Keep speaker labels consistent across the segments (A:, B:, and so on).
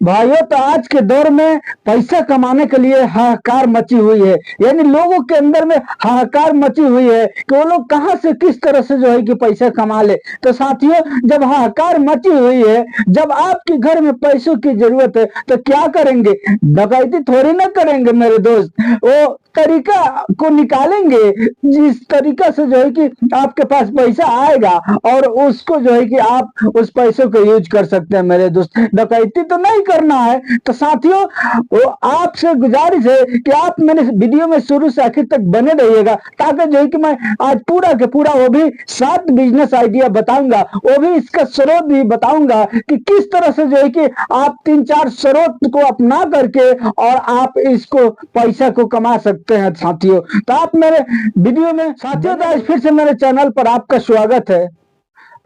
A: भाइयों, तो आज के दौर में पैसा कमाने के लिए हाहाकार मची हुई है। यानी लोगों के अंदर में हाहाकार मची हुई है कि वो लोग कहां से किस तरह से जो है कि पैसा कमा ले। तो साथियों, जब हाहाकार मची हुई है, जब आपके घर में पैसों की जरूरत है, तो क्या करेंगे? डकैती थोड़ी ना करेंगे मेरे दोस्त। वो तरीका को निकालेंगे जिस तरीका से जो है कि आपके पास पैसा आएगा और उसको जो है कि आप उस पैसे को यूज कर सकते हैं मेरे दोस्त। डकैती तो नहीं करना है। तो साथियों, वो आपसे गुजारिश है कि आप मेरे वीडियो में शुरू से आखिर तक बने रहिएगा, ताकि जो है कि मैं आज पूरा के पूरा वो भी 7 बिजनेस आइडिया बताऊंगा, वो भी इसका स्रोत भी बताऊंगा कि किस तरह से जो है कि आप 3-4 स्रोत को अपना करके और आप इसको पैसा को कमा सकते हैं साथियों। तो आप मेरे वीडियो में साथियों, तो आज फिर से मेरे चैनल पर आपका स्वागत है।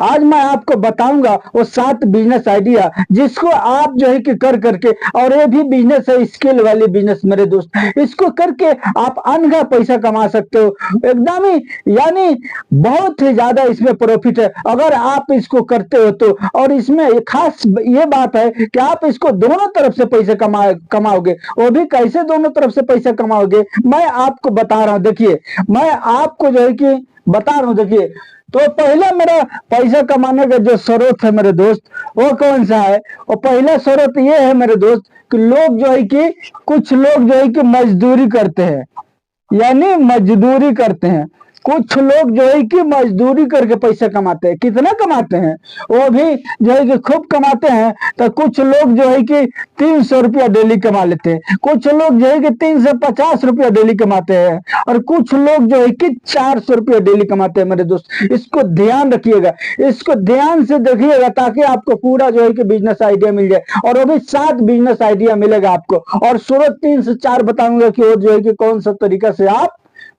A: आज मैं आपको बताऊंगा वो 7 बिजनेस आइडिया जिसको आप जो है कि कर करके, और ये भी बिजनेस है स्किल वाली बिजनेस मेरे दोस्त, इसको करके आप अनगा पैसा कमा सकते हो एकदम ही। यानी बहुत ही ज्यादा इसमें प्रॉफिट है अगर आप इसको करते हो तो। और इसमें एक खास ये बात है कि आप इसको दोनों तरफ से पैसे कमाओगे। वो भी कैसे दोनों तरफ से पैसा कमाओगे, मैं आपको बता रहा हूं। देखिए, मैं आपको जो है कि बता रहा हूं। देखिए, तो पहला मेरा पैसा कमाने का जो स्रोत है मेरे दोस्त, वो कौन सा है? और पहला स्रोत ये है मेरे दोस्त कि लोग जो है कि कुछ लोग जो है कि मजदूरी करते हैं। यानी मजदूरी करते हैं। कुछ लोग जो है कि मजदूरी करके पैसा कमाते हैं। कितना कमाते हैं? वो भी जो है कि खूब कमाते हैं। तो कुछ लोग जो है कि 300 रुपया डेली कमा लेते हैं, कुछ लोग जो है कि 350 रुपया डेली कमाते हैं, और कुछ लोग जो है कि 400 रुपया डेली कमाते हैं मेरे दोस्त। इसको ध्यान रखिएगा, इसको ध्यान से देखिएगा, ताकि आपको पूरा जो है कि बिजनेस आइडिया मिल जाए। और वो भी 7 बिजनेस आइडिया मिलेगा आपको, और सूरत 3 से 4 बताऊंगा कि वो जो है कि कौन सा तरीका से आप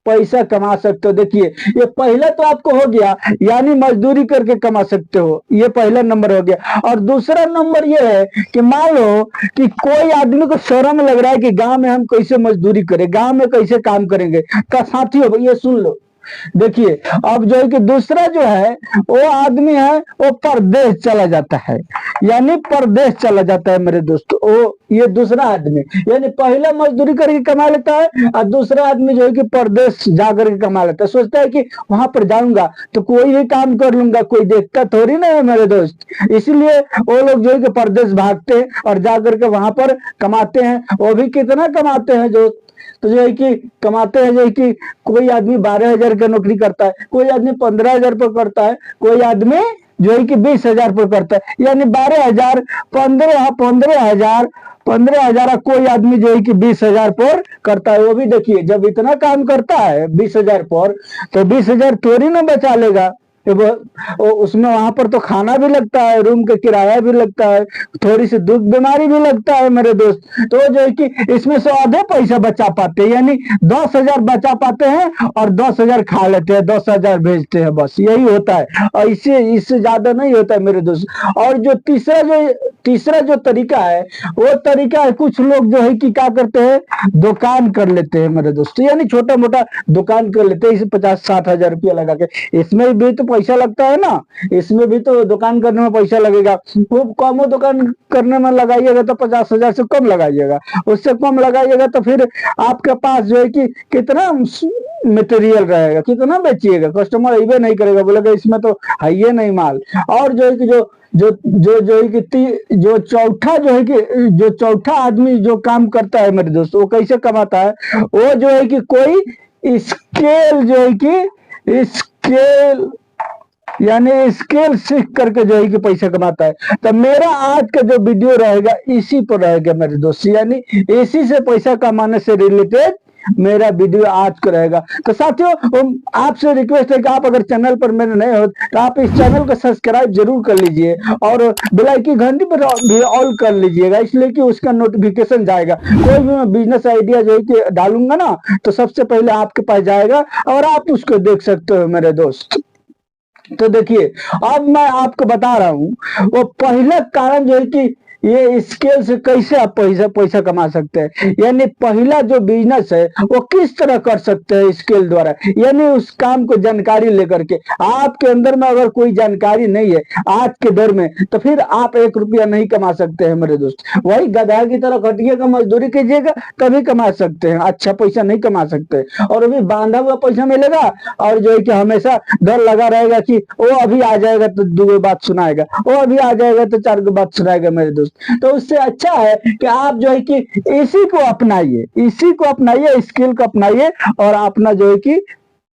A: पैसा कमा सकते हो। देखिए, ये पहला तो आपको हो गया, यानी मजदूरी करके कमा सकते हो, ये पहला नंबर हो गया। और दूसरा नंबर ये है कि मान लो कि कोई आदमी को शर्म लग रहा है कि गांव में हम कैसे मजदूरी करें, गांव में कैसे काम करेंगे। तो साथियों, ये सुन लो। देखिए, अब जो है कि दूसरा जो है वो आदमी है, वो परदेश चला जाता है। यानी परदेश चला जाता है मेरे दोस्त, वो ये दूसरा आदमी। यानी पहला मजदूरी करके कमा लेता है, और दूसरा आदमी जो है कि परदेश जाकर के कमा लेता है। सोचता है कि वहां पर जाऊंगा तो कोई भी काम कर लूंगा, कोई देखता थोड़ी ना है मेरे दोस्त। इसलिए वो लोग जो है कि परदेश भागते हैं और जाकर के वहां पर कमाते हैं। वो भी कितना कमाते हैं जो, तो जो है कि कमाते हैं जो है कि कोई आदमी 12,000 का नौकरी करता है, कोई आदमी 15,000 पर करता है, कोई आदमी जो है कि 20,000 पर करता है। यानी 12,000, 15,000, 15,000, कोई आदमी जो है कि 20,000 पर करता है। वो भी देखिए, जब इतना काम करता है 20,000 पर, तो 20,000 थोड़ी ना बचा लेगा। उसमें वहां पर तो खाना भी लगता है, रूम का किराया भी लगता है, थोड़ी सी दुख बीमारी भी लगता है मेरे दोस्त। तो जो है कि इसमें से आधे पैसा बचा पाते हैं, यानी 10,000 बचा पाते हैं और 10,000 खा लेते हैं, 10,000 भेजते हैं, बस यही होता है। और इससे ज्यादा नहीं होता है मेरे दोस्त। और जो तीसरा जो तरीका है, वो तरीका है, कुछ लोग जो है कि क्या करते हैं, दुकान कर लेते हैं मेरे दोस्त। यानी छोटा मोटा दुकान कर लेते हैं, इसे 50-60 हजार रुपया लगा के। इसमें भी तो पैसा लगता है ना, इसमें भी तो दुकान करने में पैसा लगेगा। खूब कम दुकान करने में लगाइएगा तो 50,000 से कम लगाइएगा, उससे कम लगाइएगा तो फिर आपके पास जो है कि कितना मटेरियल रहेगा, कितना बेचिएगा, कस्टमर अबे नहीं करेगा, बोलेगा इसमें तो है ये नहीं माल। और जो है कि जो है कि जो चौथा जो है कि जो चौथा आदमी जो काम करता है मेरे दोस्त, वो कैसे कमाता है? वो जो है कि कोई स्केल जो है कि स्केल, यानी स्किल सीख करके जो है कि पैसा कमाता है। तो मेरा आज का जो वीडियो रहेगा इसी पर रहेगा मेरे दोस्त, यानी इसी से पैसा कमाने से रिलेटेड मेरा वीडियो आज का रहेगा। तो साथियों, आपसे रिक्वेस्ट है कि आप अगर चैनल पर मेरे नए हो तो आप इस चैनल को सब्सक्राइब जरूर कर लीजिए, और बेल आइकन घंटी पर भी ऑल कर लीजिएगा, इसलिए कि उसका नोटिफिकेशन जाएगा। कोई भी मैं बिजनेस आइडिया जो है कि डालूंगा ना, तो सबसे पहले आपके पास जाएगा और आप उसको देख सकते हो मेरे दोस्त। तो देखिए, अब मैं आपको बता रहा हूं वो पहला कारण जो है कि ये स्किल से कैसे आप पैसा पैसा कमा सकते हैं, यानी पहला जो बिजनेस है वो किस तरह कर सकते हैं स्किल द्वारा, यानी उस काम को जानकारी लेकर के। आपके अंदर में अगर कोई जानकारी नहीं है आज के दौर में, तो फिर आप 1 रुपया नहीं कमा सकते हैं मेरे दोस्त। वही गधा की तरह खटिएगा, मजदूरी कीजिएगा, तभी कमा सकते हैं, अच्छा पैसा नहीं कमा सकते। और अभी बांधा हुआ पैसा मिलेगा, और जो है कि हमेशा डर लगा रहेगा कि वो अभी आ जाएगा तो 2 बात सुनाएगा, वो अभी आ जाएगा तो 4 बात सुनाएगा मेरे दोस्त। तो उससे अच्छा है कि आप जो है कि इसी को अपनाइए, इसी को अपनाइए, स्किल को अपनाइए, और अपना जो है कि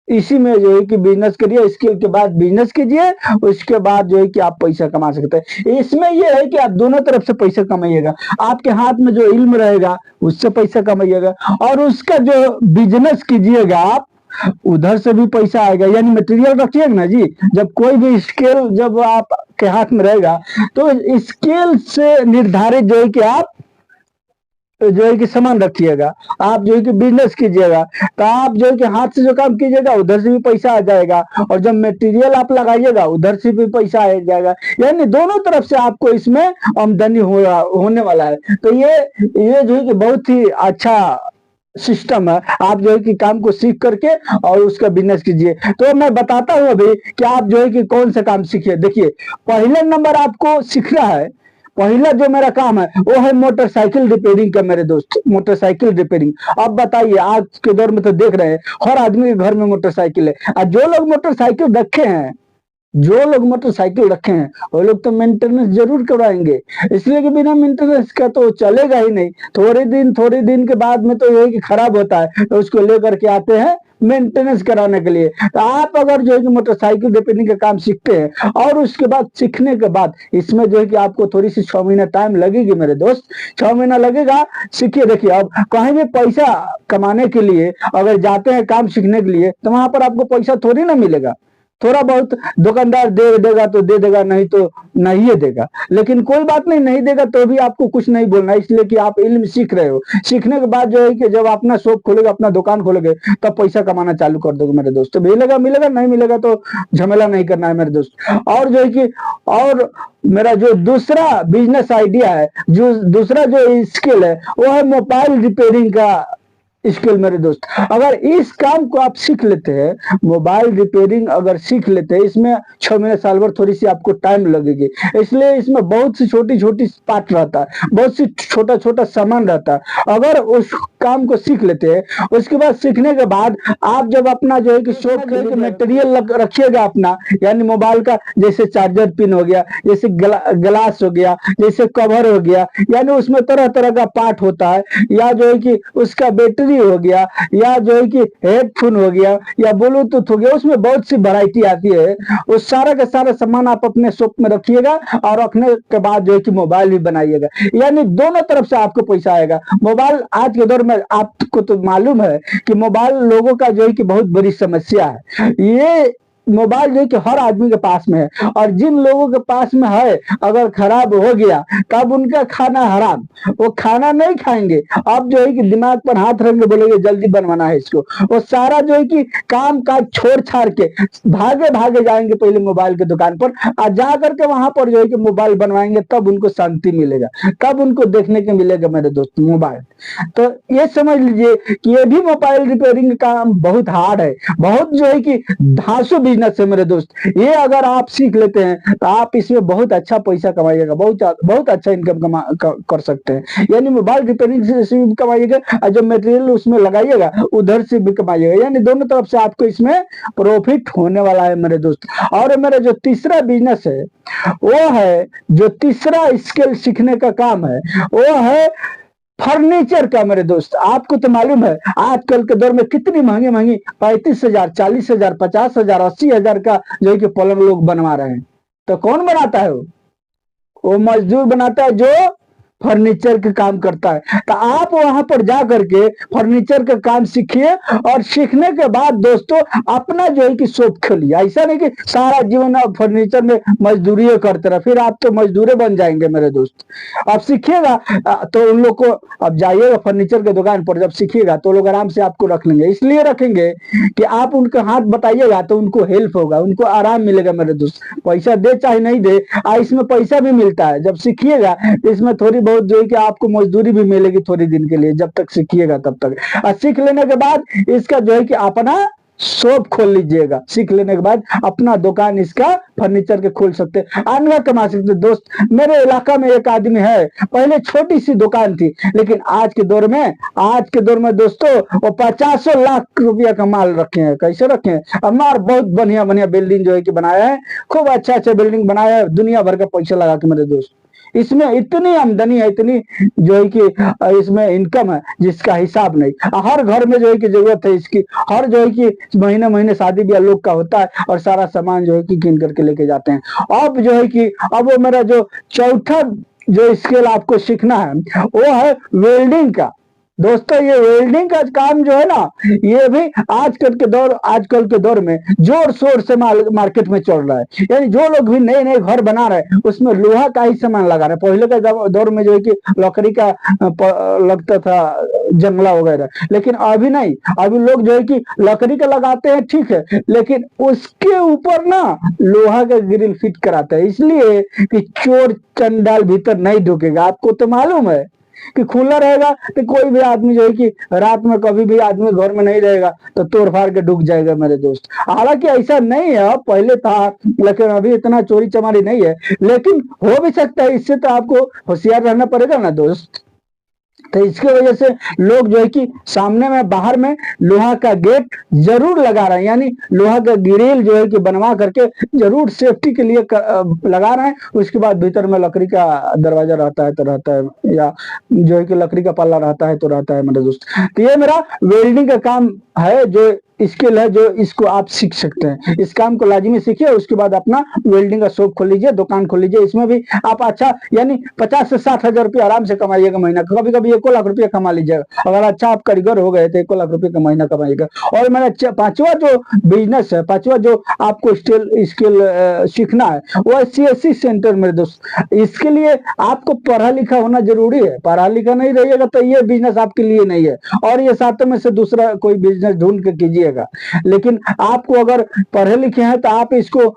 A: इसी में जो है कि बिजनेस करिए। स्किल के बाद बिजनेस कीजिए, उसके बाद जो है कि आप पैसा कमा सकते हैं। इसमें ये है कि आप दोनों तरफ से पैसा कमाइएगा। आपके हाथ में जो इल्म रहेगा उससे पैसा कमाइएगा, और उसका जो बिजनेस कीजिएगा आप, उधर से भी पैसा आएगा। यानी मटेरियल रखिएगा ना जी, जब कोई भी स्केल जब आपके हाथ में रहेगा, तो स्केल से निर्धारित जो है कि आप जो है कि सामान रखिएगा, आप जो है कि बिजनेस कीजिएगा, तो आप जो है कि हाथ से जो काम कीजिएगा उधर से भी पैसा आ जाएगा, और जब मटेरियल आप लगाइएगा उधर से भी पैसा आ जाएगा। यानी दोनों तरफ से आपको इसमें आमदनी होने वाला है। तो ये जो है कि बहुत ही अच्छा सिस्टम है। आप जो है कि काम को सीख करके और उसका बिजनेस कीजिए। तो मैं बताता हूं अभी कि आप जो है कि कौन सा काम सीखिए। देखिए, पहले नंबर आपको सीखना है, पहला जो मेरा काम है वो है मोटरसाइकिल रिपेयरिंग का मेरे दोस्त, मोटरसाइकिल रिपेयरिंग। अब बताइए, आज के दौर में तो देख रहे हैं हर आदमी के घर में मोटरसाइकिल है, और जो लोग मोटरसाइकिल रखे हैं, जो लोग मोटरसाइकिल रखे हैं वो लोग तो मेंटेनेंस जरूर करवाएंगे, इसलिए कि बिना मेंटेनेंस का तो चलेगा ही नहीं। थोड़े दिन के बाद में तो ये कि खराब होता है, तो उसको लेकर के आते हैं मेंटेनेंस कराने के लिए। तो आप अगर जो है कि मोटरसाइकिल रिपेयरिंग का काम सीखते हैं, और उसके बाद सीखने के बाद इसमें जो है कि आपको थोड़ी सी 6 महीना टाइम लगेगी मेरे दोस्त, 6 महीना लगेगा। सीखिए। देखिए, अब कहीं भी पैसा कमाने के लिए अगर जाते हैं काम सीखने के लिए, तो वहां पर आपको पैसा थोड़ी ना मिलेगा। थोड़ा बहुत दुकानदार दे देगा तो दे देगा, नहीं तो नहीं देगा। लेकिन कोई बात नहीं, नहीं देगा तो भी आपको कुछ नहीं बोलना, इसलिए कि आप इल्म सीख रहे हो। सीखने के बाद जो है कि जब अपना शॉप खोलेगा, अपना दुकान खोलोगे, तब पैसा कमाना चालू कर दोगे मेरे दोस्त। मिलेगा मिलेगा, नहीं मिलेगा तो झमेला नहीं करना है मेरे दोस्त। और जो है कि और मेरा जो दूसरा बिजनेस आइडिया है, जो दूसरा जो स्किल है, वो है मोबाइल रिपेयरिंग का स्किल मेरे दोस्त। अगर इस काम को आप सीख लेते हैं, मोबाइल रिपेयरिंग अगर सीख लेते हैं, इसमें 6 महीने साल भर थोड़ी सी आपको टाइम लगेगी, इसलिए इसमें बहुत सी छोटी छोटी पार्ट रहता है, बहुत सी छोटा छोटा सामान रहता है। अगर उस काम को सीख लेते हैं, उसके बाद सीखने के बाद आप जब अपना जो है कि शॉप के मटेरियल रखिएगा अपना, यानी मोबाइल का जैसे चार्जर पिन हो गया, जैसे ग्लास हो गया, जैसे कवर हो गया, यानी उसमें तरह तरह का पार्ट होता है, या जो है कि उसका बैटरी हो गया, या जो है कि हेडफोन हो गया, या ब्लूटूथ हो गया, उसमें बहुत सी वैरायटी आती है। उस सारा का सारा सामान आप अपने शॉप में रखिएगा, और रखने के बाद जो है कि मोबाइल भी बनाइएगा। यानी दोनों तरफ से आपको पैसा आएगा। मोबाइल आज के दौर में आपको तो मालूम है कि मोबाइल लोगों का जो है कि बहुत बड़ी समस्या है। ये मोबाइल जो है कि हर आदमी के पास में है, और जिन लोगों के पास में है, अगर खराब हो गया तब उनका खाना हराम, वो खाना नहीं खाएंगे। अब जो है कि दिमाग पर हाथ रख के बोलेंगे जल्दी बनवाना है इसको, वो सारा जो है कि काम काज छोड़ छाड़ के भागे भागे जाएंगे पहले मोबाइल की दुकान पर, और जा करके वहां पर जो है कि मोबाइल बनवाएंगे, तब उनको शांति मिलेगा, तब उनको देखने के मिलेगा मेरे दोस्त मोबाइल। तो ये समझ लीजिए कि ये भी मोबाइल रिपेयरिंग का काम बहुत हार्ड है, बहुत जो है कि धांसू बिजनेस है मेरे दोस्त। ये अगर आप सीख लेते हैं तो आप इसमें बहुत अच्छा पैसा कमाइएगा, बहुत अच्छा इनकम कर सकते हैं। यानी मोबाइल रिपेयरिंग से भी कमाइएगा, और जो मटेरियल उसमें लगाइएगा उधर से भी कमाइएगा, यानी दोनों तरफ से आपको इसमें प्रॉफिट होने वाला है मेरे दोस्त। और मेरा जो तीसरा बिजनेस है, वो है जो तीसरा स्किल सीखने का काम है, वो है फर्नीचर का मेरे दोस्त। आपको तो मालूम है आजकल के दौर में कितनी महंगी महंगी 35,000, 40,000, 50,000, 80,000 का जो है कि पलंग लोग बनवा रहे हैं। तो कौन बनाता है? वो मजदूर बनाता है जो फर्नीचर का काम करता है। तो आप वहां पर जा करके फर्नीचर का काम सीखिए, और सीखने के बाद दोस्तों अपना जो है कि शॉप खोलिए। ऐसा नहीं कि सारा जीवन आप फर्नीचर में मजदूरी करते रहे, फिर आप तो मजदूरे बन जाएंगे मेरे दोस्त। आप सीखिएगा तो उन लोग को, अब जाइएगा फर्नीचर के दुकान पर, जब सीखिएगा तो लोग आराम से आपको रख लेंगे। इसलिए रखेंगे कि आप उनका हाथ बताइएगा तो उनको हेल्प होगा, उनको आराम मिलेगा मेरे दोस्त। पैसा दे चाहे नहीं दे, इसमें पैसा भी मिलता है जब सीखिएगा। इसमें थोड़ी बहुत जो है कि आपको मजदूरी भी मिलेगी थोड़ी दिन के लिए, जब तक सीखिएगा तब तक। और सीख लेने के बाद इसका जो है कि अपना शॉप खोल लीजिएगा। सीख लेने के बाद अपना दुकान इसका फर्नीचर के खोल सकते हैं, आनंद कमा सकते हैं। दोस्त मेरे इलाका में एक आदमी है, पहले छोटी सी दुकान थी, लेकिन आज के दौर में दोस्तों वो 50 लाख रुपया का माल रखे हैं। कैसे रखे हैं? हमारे बहुत बढ़िया बढ़िया बिल्डिंग जो है कि बनाया है, खूब अच्छा बिल्डिंग बनाया है, दुनिया भर का पैसा लगा के मेरे दोस्त। इसमें इतनी आमदनी है, इतनी जो है कि इसमें इनकम है जिसका हिसाब नहीं। हर घर में जो है कि जरूरत है इसकी, हर जो है कि महीने महीने शादी ब्याह लोग का होता है, और सारा सामान जो है कि कीन करके लेके जाते हैं। अब जो है कि अब वो मेरा जो चौथा जो स्किल आपको सीखना है वो है वेल्डिंग का। दोस्तों ये वेल्डिंग का काम जो है ना, ये भी आजकल के दौर में जोर शोर से मार्केट में चल रहा है। यानी जो लोग भी नए नए घर बना रहे हैं उसमें लोहा का ही सामान लगा रहे हैं। पहले का दौर में जो है कि लकड़ी का लगता था जंगला वगैरह, लेकिन अभी नहीं। अभी लोग जो है कि लकड़ी का लगाते हैं, ठीक है, लेकिन उसके ऊपर ना लोहा का ग्रिल फिट कराते हैं, इसलिए कि चोर चंडाल भीतर नहीं ढुकेगा। आपको तो मालूम है कि खुला रहेगा तो कोई भी आदमी जो है कि रात में कभी भी आदमी घर में नहीं रहेगा तो तोड़ फाड़ के डूब जाएगा मेरे दोस्त। हालांकि ऐसा नहीं है, पहले था, लेकिन अभी इतना चोरी चमारी नहीं है, लेकिन हो भी सकता है। इससे तो आपको होशियार रहना पड़ेगा ना दोस्त। तो इसकी वजह से लोग जो है कि सामने में बाहर में लोहा का गेट जरूर लगा रहे हैं, यानी लोहा का ग्रिल जो है कि बनवा करके जरूर सेफ्टी के लिए लगा रहे हैं। उसके बाद भीतर में लकड़ी का दरवाजा रहता है तो रहता है, या जो है कि लकड़ी का पल्ला रहता है तो रहता है मेरे दोस्त। तो ये मेरा वेल्डिंग का काम है, जो स्किल है, जो इसको आप सीख सकते हैं। इस काम को लाजिमी सीखिए, उसके बाद अपना वेल्डिंग का शॉप खोल लीजिए, दुकान खोल लीजिए। इसमें भी आप अच्छा यानी 50 से 60 हजार रुपया आराम से कमाइएगा महीना। कभी कभी 1 लाख रुपया कमा लीजिएगा। अगर अच्छा आप कारीगर हो गए तो 1 लाख रुपये का महीना कमाइएगा। और मेरा पांचवा जो बिजनेस है, पांचवा जो आपको स्किल सीखना है वो है CSC सेंटर मेरे दोस्त। इसके लिए आपको पढ़ा लिखा होना जरूरी है। पढ़ा लिखा नहीं रहिएगा तो ये बिजनेस आपके लिए नहीं है, और ये 7 में से दूसरा कोई बिजनेस ढूंढ के कीजिए। लेकिन आपको अगर पढ़े लिखे हैं तो आप इसको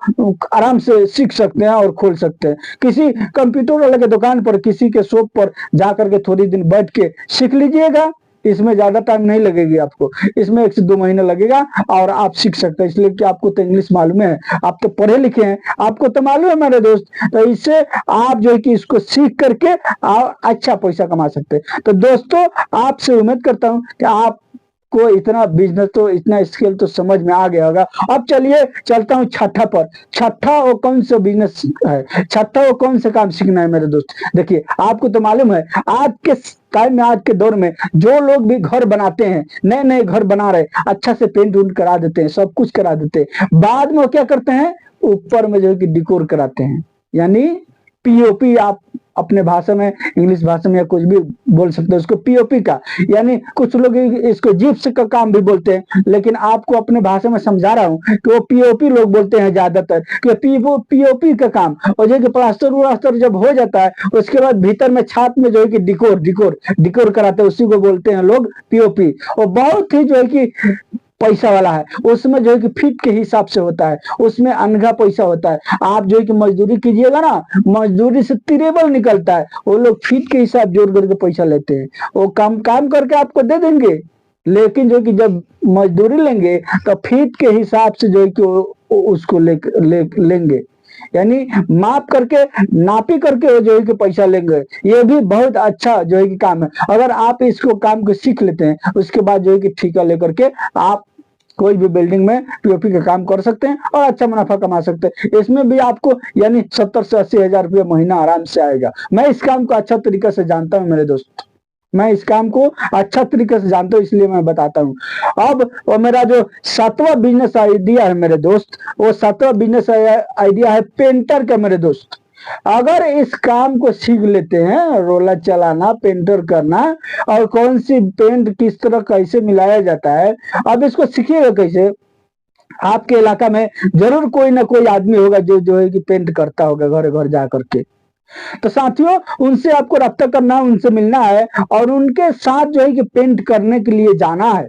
A: आराम से सीख सकते हैं और खोल सकते हैं। किसी कंप्यूटर वाले के दुकान पर, किसी के शॉप पर जाकर के थोड़ी दिन बैठ के सीख लीजिएगा। इसमें ज्यादा टाइम नहीं लगेगी आपको, इसमें 1 से 2 महीने लगेगा और आप सीख सकते हैं। इसलिए कि आपको तो इंग्लिश मालूम है, आप तो पढ़े लिखे हैं, आपको तो मालूम है मेरे दोस्त। तो इससे आप जो है कि इसको सीख करके अच्छा पैसा कमा सकते हैं। तो दोस्तों आपसे उम्मीद करता हूं कि आप को इतना बिजनेस तो, इतना स्किल तो समझ में आ गया होगा। अब चलिए चलता हूँ छठा पर। छठा वो कौन सा बिजनेस है, छठा वो कौन सा काम सीखना है मेरे दोस्त। देखिए आपको तो मालूम है आज के टाइम में, आज के दौर में जो लोग भी घर बनाते हैं, नए नए घर बना रहे, अच्छा से पेंट उंट करा देते हैं, सब कुछ करा देते हैं। बाद में वो क्या करते हैं, ऊपर में जो है कि डिकोर कराते हैं, यानी POP। आप अपने भाषा में, इंग्लिश भाषा में या कुछ भी बोल सकते हैं उसको, POP का। यानी कुछ लोग इसको जिप्स का काम भी बोलते हैं, लेकिन आपको अपने भाषा में समझा रहा हूँ कि वो POP लोग बोलते हैं ज्यादातर, कि POP का काम। और जो कि प्लास्टर व्लास्टर जब हो जाता है उसके बाद भीतर में छात में जो है कि डिकोर कराते हैं, उसी को बोलते हैं लोग POP। और बहुत ही जो है कि पैसा वाला है, उसमें जो है कि फीट के हिसाब से होता है, उसमें अनघा पैसा होता है। आप जो है कि मजदूरी कीजिएगा ना, मजदूरी से तिरेबल निकलता है। वो लोग फीट के हिसाब जोड़ करके पैसा लेते हैं, वो काम करके आपको दे देंगे, लेकिन जो कि जब मजदूरी लेंगे तो फीट के हिसाब से जो है कि उसको लेंगे, यानी माप करके, नापी करके जो है कि पैसा लेंगे। ये भी बहुत अच्छा जो है कि काम है। अगर आप इसको काम को सीख लेते हैं, उसके बाद जो है कि ठेका लेकर के आप कोई भी बिल्डिंग में POP का काम कर सकते हैं और अच्छा मुनाफा कमा सकते हैं। इसमें भी आपको यानी 70 से 80 हजार रुपये महीना आराम से आएगा। मैं इस काम को अच्छा तरीके से जानता हूँ मेरे दोस्त, मैं इस काम को अच्छा तरीके से जानता हूँ, इसलिए मैं बताता हूँ। अब वो मेरा जो 7वां बिजनेस आइडिया है मेरे दोस्त, वो 7वां बिजनेस आइडिया है पेंटर का मेरे दोस्त। अगर इस काम को सीख लेते हैं, रोलर चलाना, पेंटर करना, और कौन सी पेंट किस तरह कैसे मिलाया जाता है, अब इसको सीखिएगा कैसे। आपके इलाका में जरूर कोई ना कोई आदमी होगा जो है कि पेंट करता होगा घर घर जा करके। तो साथियों, उनसे आपको रब्ता करना है, उनसे मिलना है और उनके साथ जो है कि पेंट करने के लिए जाना है।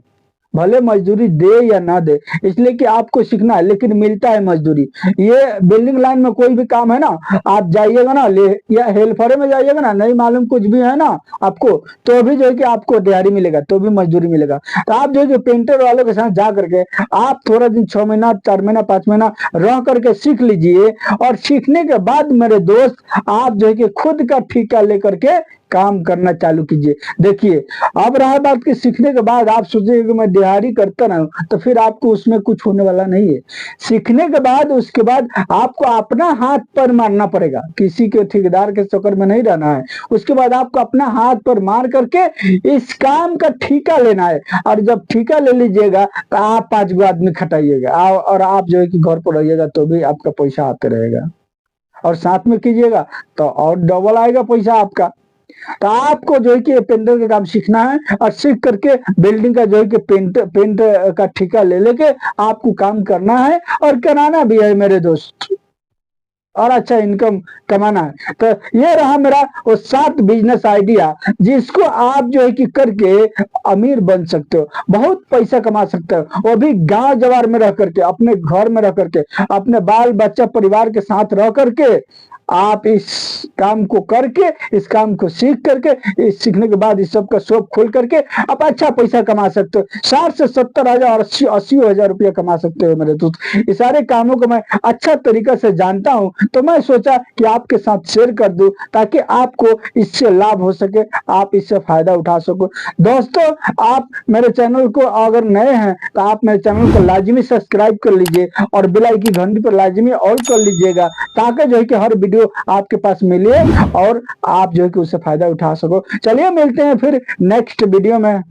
A: भले मजदूरी दे या ना दे, इसलिए कि आपको सीखना है, लेकिन मिलता है मजदूरी। ये बिल्डिंग लाइन में कोई भी काम है ना, आप जाइएगा ना ले, या हेल्परे में जाइएगा ना, नहीं मालूम कुछ भी है ना आपको, तो भी जो है कि आपको दिहाड़ी मिलेगा, तो भी मजदूरी मिलेगा। तो आप जो है पेंटर वालों के साथ जा करके आप थोड़ा दिन, 6 महीना, 4 महीना, 5 महीना रह करके सीख लीजिए। और सीखने के बाद मेरे दोस्त, आप जो है कि खुद का ठेका लेकर के काम करना चालू कीजिए। देखिए, अब रहा बात कि सीखने के बाद आप सोचेंगे कि मैं दिहाड़ी करता रहूं, तो फिर आपको उसमें कुछ होने वाला नहीं है। सीखने के बाद, उसके बाद आपको अपना हाथ पर मारना पड़ेगा, किसी के ठेकेदार के चक्कर में नहीं रहना है। उसके बाद आपको अपना हाथ पर मार करके इस काम का ठेका लेना है। और जब ठेका ले लीजिएगा तो आप 5 गो आदमी खटाइएगा, और आप जो है कि घर पर रहिएगा तो भी आपका पैसा आते रहेगा। और साथ में कीजिएगा तो और डबल आएगा पैसा आपका। तो आपको जो है कि पेंटर का काम सीखना है, और सीख करके बिल्डिंग का जो है कि पेंट का ठेका ले लेके आपको काम करना है, और कराना भी है मेरे दोस्त, और अच्छा इनकम कमाना है। तो ये रहा मेरा वो 7 बिजनेस आइडिया, जिसको आप जो है कि करके अमीर बन सकते हो, बहुत पैसा कमा सकते हो, वो भी गांव जवार में रह करके, अपने घर में रह करके, अपने बाल बच्चा परिवार के साथ रह करके। आप इस काम को करके, इस काम को सीख करके, इस सीखने के बाद इस सब का शॉप खोल करके आप अच्छा पैसा कमा सकते हो। 60 से 70 हजार, 80 हजार रुपया कमा सकते हो मेरे दोस्त। इस सारे कामों को मैं अच्छा तरीका से जानता हूं, तो मैं सोचा कि आपके साथ शेयर कर दूं, ताकि आपको इससे लाभ हो सके, आप इससे फायदा उठा सको। दोस्तों, आप मेरे चैनल को अगर नए हैं तो आप मेरे चैनल को लाजमी सब्सक्राइब कर लीजिए, और बेल आइकन की घंटी पर लाजमी ऑल कर लीजिएगा, ताकि जो है कि हर वीडियो आपके पास मिले और आप जो है कि उससे फायदा उठा सको। चलिए मिलते हैं फिर नेक्स्ट वीडियो में।